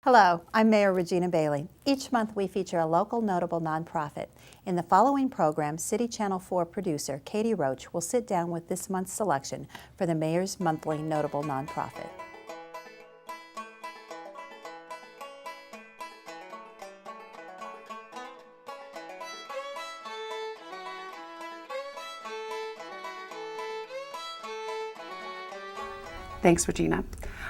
Hello, I'm Mayor Regina Bailey. Each month we feature a local notable nonprofit. In the following program, City Channel 4 producer Katie Roach will sit down with this month's selection for the Mayor's Monthly Notable Nonprofit. Thanks, Regina.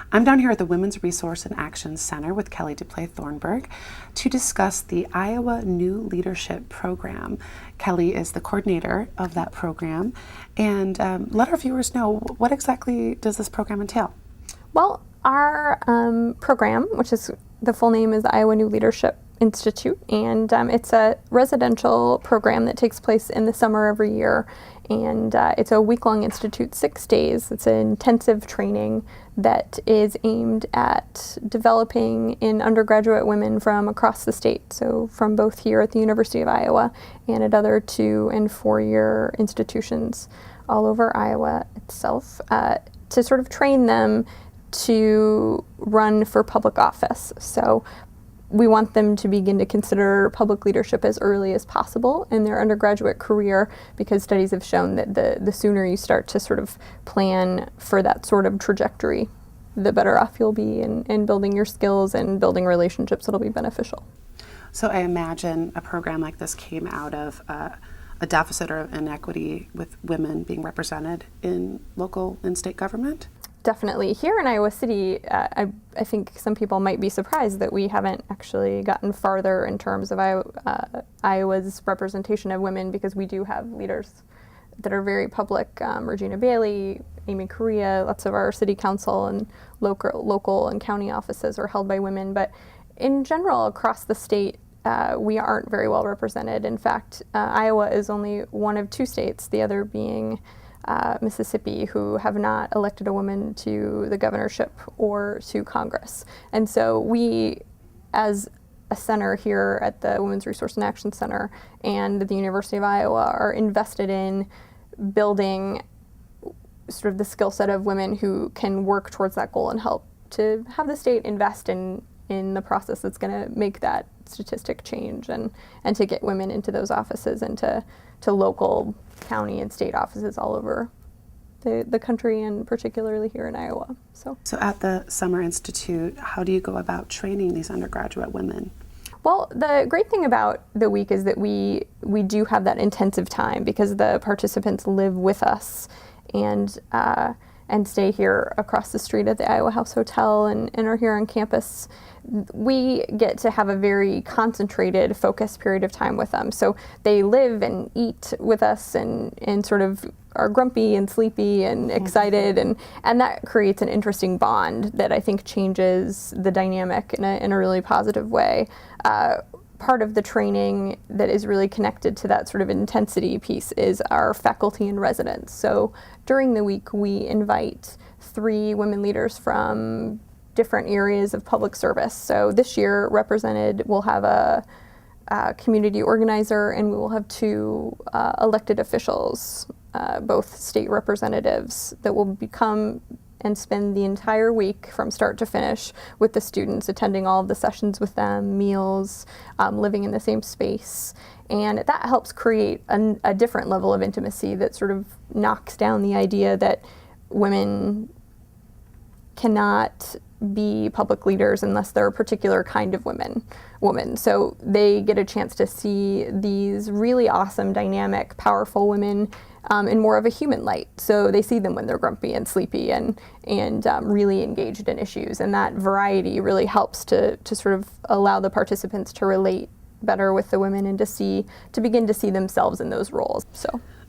I'm down here at the Women's Resource and Action Center with Kelly DePlay Thornburg to discuss the Iowa New Leadership Program. Kelly is the coordinator of that program, and let our viewers know, what exactly does this program entail? Well, our program, which is the full name is the Iowa New Leadership Institute, and it's a residential program that takes place in the summer every year, and it's a week-long institute, 6 days. It's an intensive training that is aimed at developing in undergraduate women from across the state, so from both here at the University of Iowa and at other 2- and 4-year institutions all over Iowa itself, to sort of train them to run for public office. So we want them to begin to consider public leadership as early as possible in their undergraduate career, because studies have shown that the sooner you start to sort of plan for that sort of trajectory, the better off you'll be in building your skills and building relationships that'll be beneficial. So I imagine a program like this came out of a deficit or inequity with women being represented in local and state government? Definitely. Here in Iowa City, I think some people might be surprised that we haven't actually gotten farther in terms of Iowa's representation of women, because we do have leaders that are very public. Regina Bailey, Amy Correa, lots of our city council and local and county offices are held by women. But in general, across the state, we aren't very well represented. In fact, Iowa is only one of 2 states, the other being Mississippi, who have not elected a woman to the governorship or to Congress. And so we, as a center here at the Women's Resource and Action Center and the University of Iowa, are invested in building sort of the skill set of women who can work towards that goal and help to have the state invest in the process that's going to make that statistic change and to get women into those offices and to local, county, and state offices all over the country, and particularly here in Iowa. So at the Summer Institute, how do you go about training these undergraduate women? Well, the great thing about the week is that we do have that intensive time, because the participants live with us and stay here across the street at the Iowa House Hotel and are here on campus. We get to have a very concentrated, focused period of time with them. So they live and eat with us and sort of are grumpy and sleepy and excited, and that creates an interesting bond that I think changes the dynamic in a really positive way. Part of the training that is really connected to that sort of intensity piece is our faculty and residents. So during the week, we invite 3 women leaders from different areas of public service. So this year represented, we'll have a community organizer, and we will have 2 elected officials, both state representatives, that will become and spend the entire week from start to finish with the students, attending all of the sessions with them, meals, living in the same space. And that helps create a different level of intimacy that sort of knocks down the idea that women cannot be public leaders unless they're a particular kind of woman. So they get a chance to see these really awesome, dynamic, powerful women in more of a human light. So they see them when they're grumpy and sleepy and really engaged in issues. And that variety really helps to sort of allow the participants to relate better with the women and to begin to see themselves in those roles.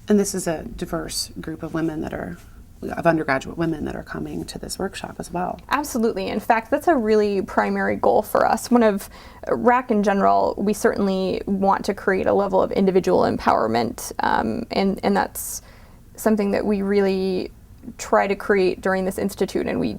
And this is a diverse group of women of undergraduate women that are coming to this workshop as well. Absolutely. In fact, that's a really primary goal for us. One of WRAC in general, we certainly want to create a level of individual empowerment, and that's something that we really try to create during this institute, and we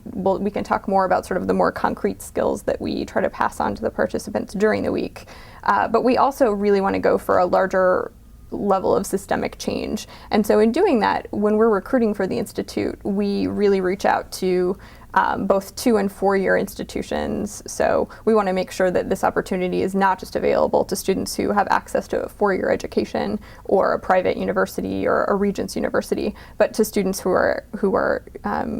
can talk more about sort of the more concrete skills that we try to pass on to the participants during the week. But we also really want to go for a larger level of systemic change. And so in doing that, when we're recruiting for the Institute, we really reach out to both 2- and 4-year institutions. So we want to make sure that this opportunity is not just available to students who have access to a 4-year education or a private university or a Regents university, but to students who are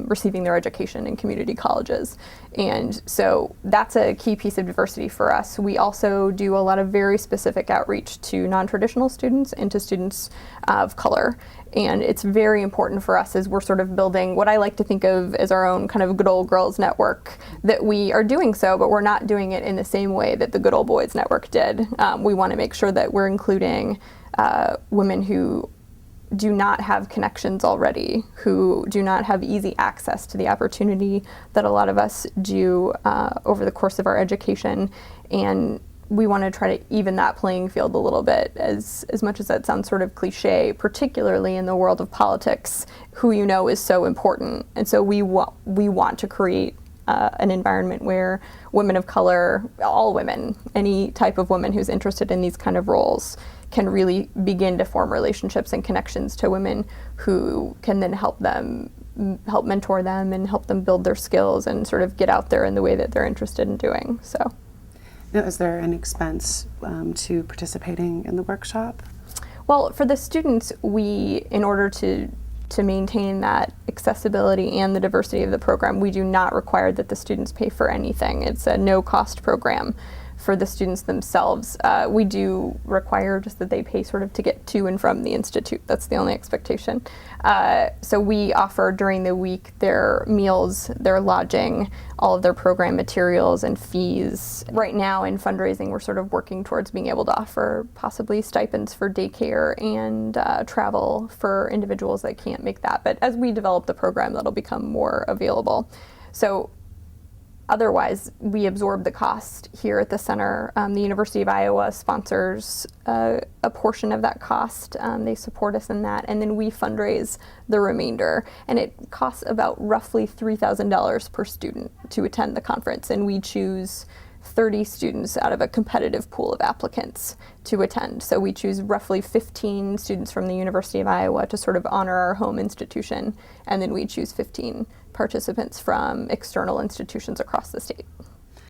receiving their education in community colleges. And so that's a key piece of diversity for us. We also do a lot of very specific outreach to non-traditional students and to students of color. And it's very important for us as we're sort of building what I like to think of as our own kind of good old girls network, that we are doing so, but we're not doing it in the same way that the good old boys network did. We want to make sure that we're including women who do not have connections already, who do not have easy access to the opportunity that a lot of us do over the course of our education. And we want to try to even that playing field a little bit, as much as that sounds sort of cliche, particularly in the world of politics, who you know is so important. And so we want to create an environment where women of color, all women, any type of woman who's interested in these kind of roles, can really begin to form relationships and connections to women who can then help mentor them and help them build their skills and sort of get out there in the way that they're interested in doing. So. Now, is there an expense to participating in the workshop? Well, for the students, in order to maintain that accessibility and the diversity of the program, we do not require that the students pay for anything. It's a no-cost program for the students themselves. We do require just that they pay sort of to get to and from the institute. That's the only expectation. So we offer during the week their meals, their lodging, all of their program materials and fees. Right now in fundraising, we're sort of working towards being able to offer possibly stipends for daycare and travel for individuals that can't make that. But as we develop the program, that'll become more available. So otherwise, we absorb the cost here at the center. The University of Iowa sponsors a portion of that cost. They support us in that, and then we fundraise the remainder. And it costs about roughly $3,000 per student to attend the conference, and we choose 30 students out of a competitive pool of applicants to attend. So we choose roughly 15 students from the University of Iowa to sort of honor our home institution, and then we choose 15 participants from external institutions across the state.